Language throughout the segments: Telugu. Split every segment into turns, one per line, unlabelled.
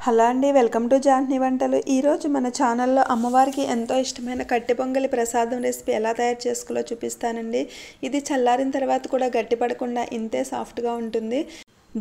హలో అండి, వెల్కమ్ టు జాహ్నవి వంటలు. ఈరోజు మన ఛానల్లో అమ్మవారికి ఎంతో ఇష్టమైన కట్టె పొంగలి ప్రసాదం రెసిపీ ఎలా తయారు చేసుకోవాలో చూపిస్తానండి. ఇది చల్లారిన తర్వాత కూడా గట్టిపడకుండా ఇంతే సాఫ్ట్గా ఉంటుంది.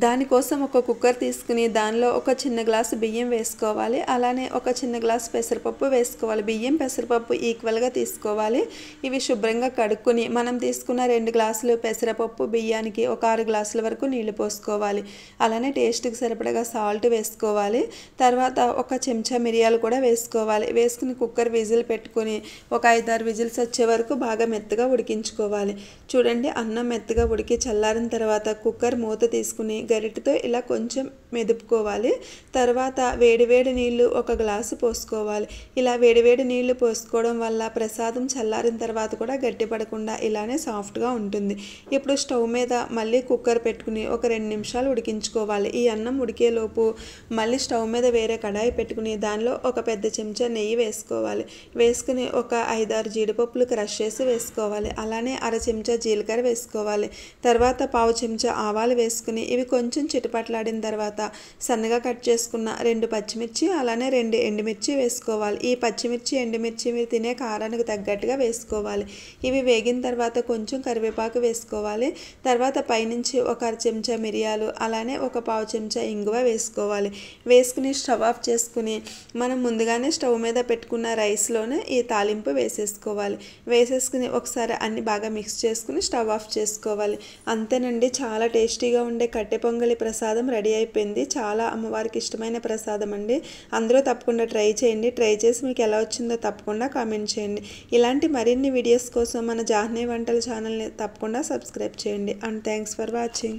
దానికోసం ఒక కుక్కర్ తీసుకుని దానిలో ఒక చిన్న గ్లాసు బియ్యం వేసుకోవాలి. అలానే ఒక చిన్న గ్లాసు పెసరపప్పు వేసుకోవాలి. బియ్యం పెసరపప్పు ఈక్వల్గా తీసుకోవాలి. ఇవి శుభ్రంగా కడుక్కొని మనం తీసుకున్న 2 గ్లాసులు పెసరపప్పు బియ్యానికి ఒక 6 గ్లాసుల వరకు నీళ్లు పోసుకోవాలి. అలానే టేస్ట్కి సరిపడగా సాల్ట్ వేసుకోవాలి. తర్వాత ఒక చెంచా మిరియాలు కూడా వేసుకోవాలి. వేసుకుని కుక్కర్ విజిల్ పెట్టుకొని ఒక 5-6 విజిల్స్ వచ్చే వరకు బాగా మెత్తగా ఉడికించుకోవాలి. చూడండి, అన్నం మెత్తగా ఉడికి చల్లారిన తర్వాత కుక్కర్ మూత తీసుకుని గరిటెతో ఇలా కొంచెం మెదుపుకోవాలి. తర్వాత వేడివేడి నీళ్లు 1 గ్లాసు పోసుకోవాలి. ఇలా వేడివేడి నీళ్లు పోసుకోవడం వల్ల ప్రసాదం చల్లారిన తర్వాత కూడా గట్టిపడకుండా ఇలానే సాఫ్ట్గా ఉంటుంది. ఇప్పుడు స్టవ్ మీద మళ్ళీ కుక్కర్ పెట్టుకుని ఒక 2 నిమిషాలు ఉడికించుకోవాలి. ఈ అన్నం ఉడికేలోపు మళ్ళీ స్టవ్ మీద వేరే కడాయి పెట్టుకుని దానిలో ఒక పెద్ద చెంచా నెయ్యి వేసుకోవాలి. వేసుకుని ఒక 5-6 జీడిపప్పులు క్రష్ చేసి వేసుకోవాలి. అలానే అర చెంచా జీలకర్ర వేసుకోవాలి. తర్వాత పావు చెంచా ఆవాలు వేసుకుని ఇవి కొంచెం చిటపట్లాడిన తర్వాత సన్నగా కట్ చేసుకున్న 2 పచ్చిమిర్చి అలానే 2 ఎండుమిర్చి వేసుకోవాలి. ఈ పచ్చిమిర్చి ఎండుమిర్చి మీరు తినే కారానికి తగ్గట్టుగా వేసుకోవాలి. ఇవి వేగిన తర్వాత కొంచెం కరివేపాకు వేసుకోవాలి. తర్వాత పైనుంచి ఒక అర చెంచా మిరియాలు అలానే ఒక పావు చెంచా ఇంగువ వేసుకోవాలి. వేసుకుని స్టవ్ ఆఫ్ చేసుకుని మనం ముందుగానే స్టవ్ మీద పెట్టుకున్న రైస్లోనే ఈ తాలింపు వేసేసుకోవాలి. వేసేసుకుని ఒకసారి అన్ని బాగా మిక్స్ చేసుకుని స్టవ్ ఆఫ్ చేసుకోవాలి. అంతేనండి, చాలా టేస్టీగా ఉండే కట్టె పొంగలి ప్రసాదం రెడీ అయిపోయింది. చాలా అమ్మవారికి ఇష్టమైన ప్రసాదం అండి. అందరూ తప్పకుండా ట్రై చేయండి. ట్రై చేసి మీకు ఎలా వచ్చిందో తప్పకుండా కామెంట్ చేయండి. ఇలాంటి మరిన్ని వీడియోస్ కోసం మన జాహ్నవి వంటల ఛానల్ని తప్పకుండా సబ్స్క్రైబ్ చేయండి. And thanks for watching.